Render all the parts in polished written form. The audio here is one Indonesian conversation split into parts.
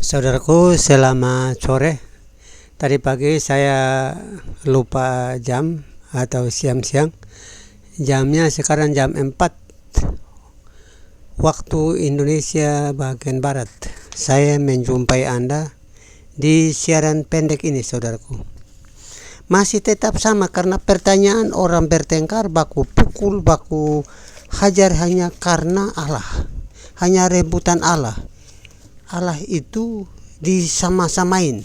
Saudaraku, selamat sore. Tadi pagi saya lupa jam atau siang-siang. Jamnya sekarang jam 4 waktu Indonesia bagian Barat. Saya menjumpai Anda di siaran pendek ini, saudaraku. Masih tetap sama karena pertanyaan orang bertengkar, baku pukul, baku hajar hanya karena Allah. Hanya rebutan Allah. Allah itu disama-samain.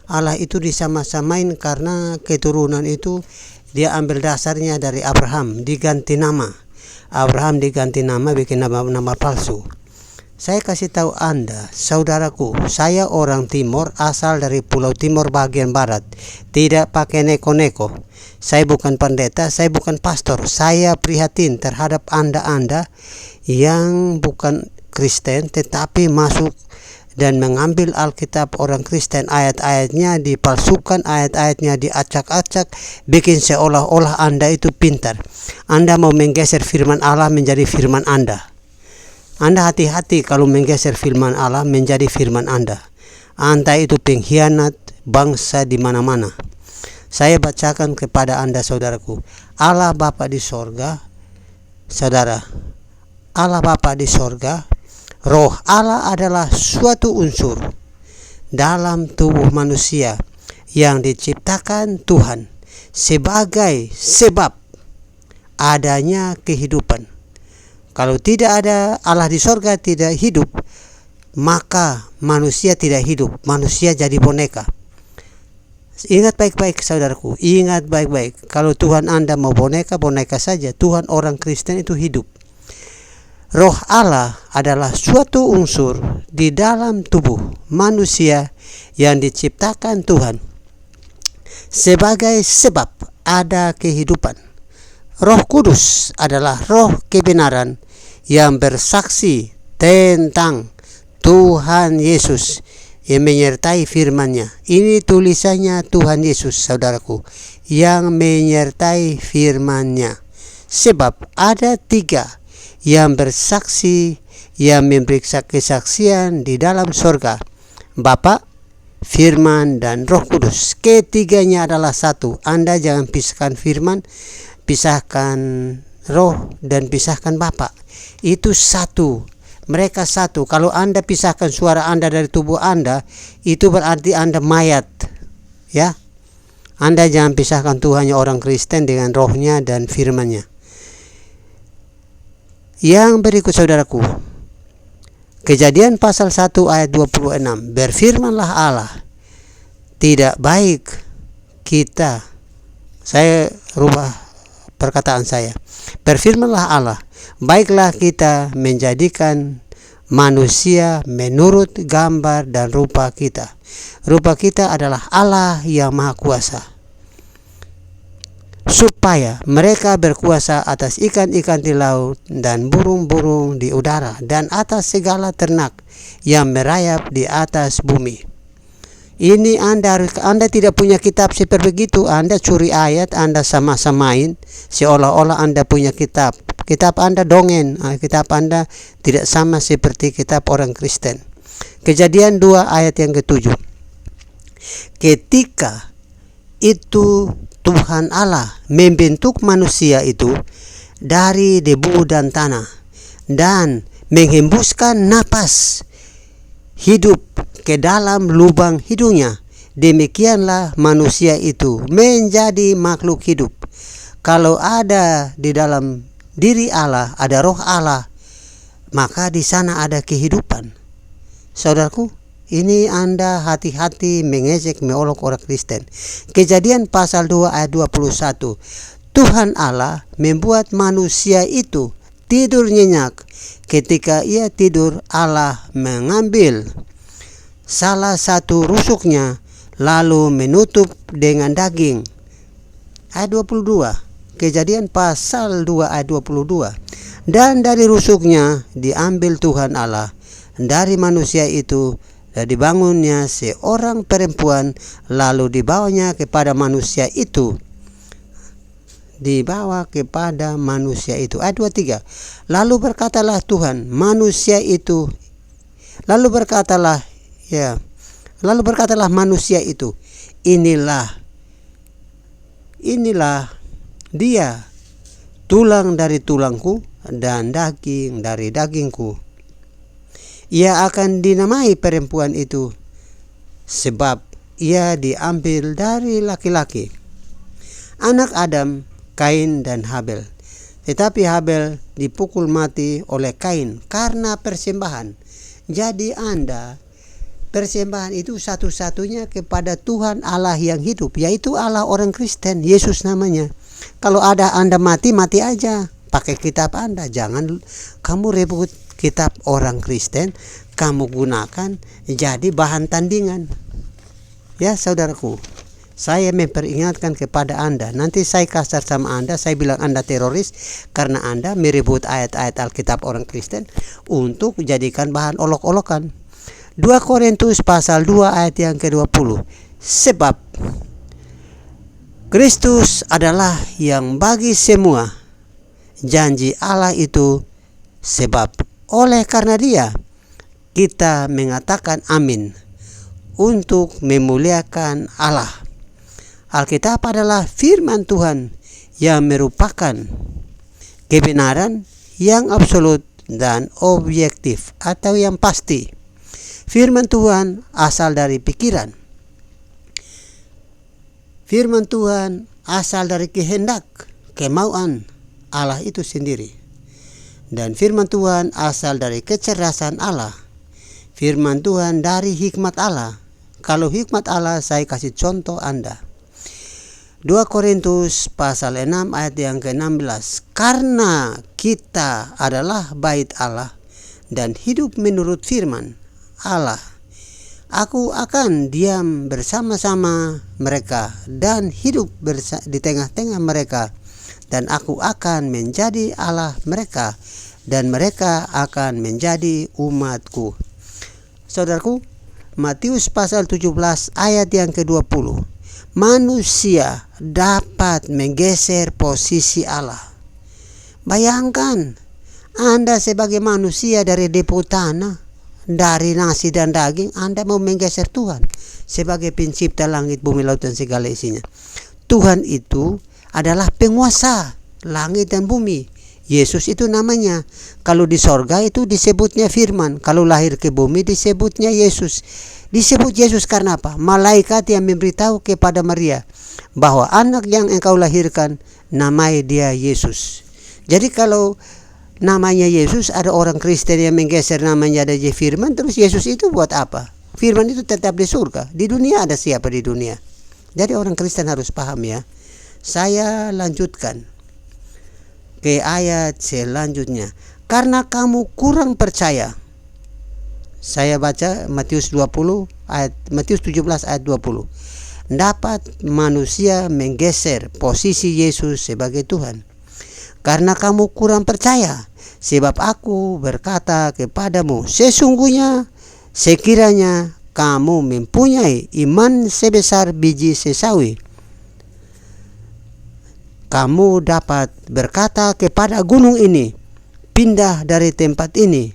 Allah itu disama-samain karena keturunan itu dia ambil dasarnya dari Abraham, diganti nama. Abraham diganti nama, bikin nama palsu. Saya kasih tahu Anda, saudaraku, saya orang Timur, asal dari Pulau Timur bagian Barat. Tidak pakai neko-neko. Saya bukan pendeta, saya bukan pastor. Saya prihatin terhadap Anda-Anda yang bukan Kristen tetapi masuk dan mengambil Alkitab orang Kristen, ayat-ayatnya dipalsukan, ayat-ayatnya diacak-acak, bikin seolah-olah Anda itu pintar. Anda mau menggeser firman Allah menjadi firman Anda. Anda hati-hati kalau menggeser firman Allah menjadi firman Anda. Anda itu pengkhianat bangsa di mana-mana. Saya bacakan kepada Anda, saudaraku. Allah Bapa di sorga, saudara, Allah Bapa di sorga, Roh Allah adalah suatu unsur dalam tubuh manusia yang diciptakan Tuhan sebagai sebab adanya kehidupan. Kalau tidak ada Allah di sorga tidak hidup, maka manusia tidak hidup. Manusia jadi boneka. Ingat baik-baik, saudaraku. Ingat baik-baik. Kalau Tuhan Anda mau boneka, boneka saja. Tuhan orang Kristen itu hidup. Roh Allah adalah suatu unsur di dalam tubuh manusia yang diciptakan Tuhan sebagai sebab ada kehidupan. Roh Kudus adalah roh kebenaran yang bersaksi tentang Tuhan Yesus yang menyertai firman-Nya. Ini tulisannya Tuhan Yesus, saudaraku, yang menyertai firman-Nya. Sebab ada 3 yang bersaksi, yang memeriksa kesaksian di dalam sorga, Bapa, Firman, dan Roh Kudus. Ketiganya adalah satu. Anda jangan pisahkan firman, pisahkan roh, dan pisahkan Bapa. Itu satu. Mereka satu. Kalau Anda pisahkan suara Anda dari tubuh Anda, itu berarti Anda mayat. Ya, Anda jangan pisahkan Tuhannya orang Kristen dengan rohnya dan firman-Nya. Yang berikut, saudaraku, Kejadian pasal 1 ayat 26. Berfirmanlah Allah, tidak baik kita, saya rubah perkataan saya, berfirmanlah Allah, baiklah kita menjadikan manusia menurut gambar dan rupa kita. Rupa kita adalah Allah yang Maha Kuasa, supaya mereka berkuasa atas ikan-ikan di laut dan burung-burung di udara dan atas segala ternak yang merayap di atas bumi. Ini Anda tidak punya kitab seperti begitu. Anda curi ayat, Anda sama-samain seolah-olah Anda punya kitab. Kitab Anda dongeng, kitab Anda tidak sama seperti kitab orang Kristen. Kejadian 2 ayat yang ke-7. Ketika itu Tuhan Allah membentuk manusia itu dari debu dan tanah dan menghembuskan napas hidup ke dalam lubang hidungnya. Demikianlah manusia itu menjadi makhluk hidup. Kalau ada di dalam diri Allah, ada roh Allah, maka di sana ada kehidupan. Saudaraku, ini Anda hati-hati mengejek meolok orang Kristen. Kejadian pasal 2 ayat 21. Tuhan Allah membuat manusia itu tidur nyenyak. Ketika ia tidur, Allah mengambil salah satu rusuknya lalu menutup dengan daging. Ayat 22. Kejadian pasal 2 ayat 22. Dan dari rusuknya diambil Tuhan Allah dari manusia itu dan dibangunnya seorang perempuan, lalu dibawanya kepada manusia itu. Dibawa kepada manusia itu. Ayat 23. Lalu berkatalah Tuhan, manusia itu. Lalu berkatalah Ya. Lalu berkatalah manusia itu, inilah dia, tulang dari tulangku dan daging dari dagingku. Ia akan dinamai perempuan itu, sebab ia diambil dari laki-laki. Anak Adam, Kain dan Habel. Tetapi Habel dipukul mati oleh Kain karena persembahan. Jadi persembahan itu satu-satunya kepada Tuhan Allah yang hidup, yaitu Allah orang Kristen, Yesus namanya. Kalau ada Anda mati aja, pakai kitab Anda. Jangan kamu rebut kitab orang Kristen, kamu gunakan jadi bahan tandingan. Ya saudaraku, saya memperingatkan kepada Anda. Nanti saya kasar sama Anda, saya bilang Anda teroris karena Anda merebut ayat-ayat Alkitab orang Kristen untuk jadikan bahan olok-olokan. 2 Korintus pasal 2 ayat yang ke-20. Sebab Kristus adalah yang bagi semua janji Allah itu, sebab oleh karena Dia kita mengatakan amin untuk memuliakan Allah. Alkitab adalah firman Tuhan yang merupakan kebenaran yang absolut dan objektif atau yang pasti. Firman Tuhan asal dari pikiran. Firman Tuhan asal dari kehendak, kemauan Allah itu sendiri. Dan firman Tuhan asal dari kecerdasan Allah. Firman Tuhan dari hikmat Allah. Kalau hikmat Allah saya kasih contoh Anda. 2 Korintus pasal 6 ayat yang ke-16. Karena kita adalah bait Allah dan hidup menurut firman Allah, aku akan diam bersama-sama mereka dan hidup di tengah-tengah mereka, dan aku akan menjadi Allah mereka dan mereka akan menjadi umatku. Saudaraku, Matius pasal 17 ayat yang ke-20. Manusia dapat menggeser posisi Allah. Bayangkan, Anda sebagai manusia dari debu tanah, dari nasi dan daging, Anda mau menggeser Tuhan sebagai pencipta langit, bumi, laut dan segala isinya. Tuhan itu adalah penguasa langit dan bumi. Yesus itu namanya. Kalau di sorga itu disebutnya firman. Kalau lahir ke bumi disebutnya Yesus. Disebut Yesus karena apa? Malaikat yang memberitahu kepada Maria bahwa anak yang engkau lahirkan namanya dia Yesus. Jadi kalau namanya Yesus, ada orang Kristen yang menggeser namanya ada firman, terus Yesus itu buat apa? Firman itu tetap di surga. Di dunia ada siapa di dunia? Jadi orang Kristen harus paham ya. Saya lanjutkan ke ayat selanjutnya. Karena kamu kurang percaya. Saya baca Matius 17 ayat 20. Dapat manusia menggeser posisi Yesus sebagai Tuhan. Karena kamu kurang percaya, sebab aku berkata kepadamu, sesungguhnya sekiranya kamu mempunyai iman sebesar biji sesawi, kamu dapat berkata kepada gunung ini, pindah dari tempat ini,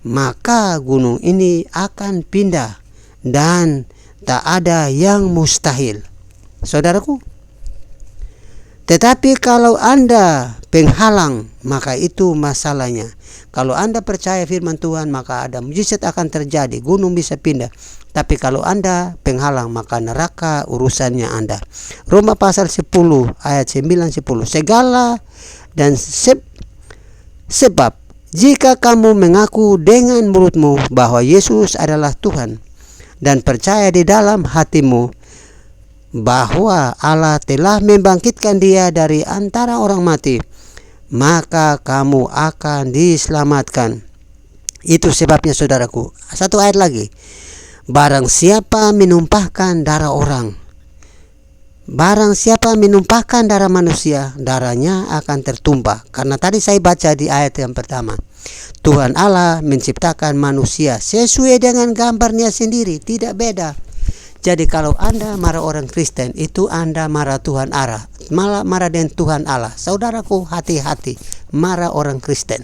maka gunung ini akan pindah dan tak ada yang mustahil. Saudaraku, tetapi kalau Anda penghalang, maka itu masalahnya. Kalau Anda percaya firman Tuhan, maka ada mujizat akan terjadi, gunung bisa pindah. Tapi kalau Anda penghalang, maka neraka urusannya Anda. Roma pasal 10 ayat 9-10. Segala dan sebab jika kamu mengaku dengan mulutmu bahwa Yesus adalah Tuhan dan percaya di dalam hatimu bahwa Allah telah membangkitkan Dia dari antara orang mati, maka kamu akan diselamatkan. Itu sebabnya saudaraku. Satu ayat lagi. Barang siapa menumpahkan darah orang, barang siapa menumpahkan darah manusia, darahnya akan tertumpah. Karena tadi saya baca di ayat yang pertama, Tuhan Allah menciptakan manusia sesuai dengan gambarnya sendiri, tidak beda. Jadi kalau Anda marah orang Kristen, itu Anda marah Tuhan Allah, malah marah dengan Tuhan Allah. Saudaraku, hati-hati marah orang Kristen.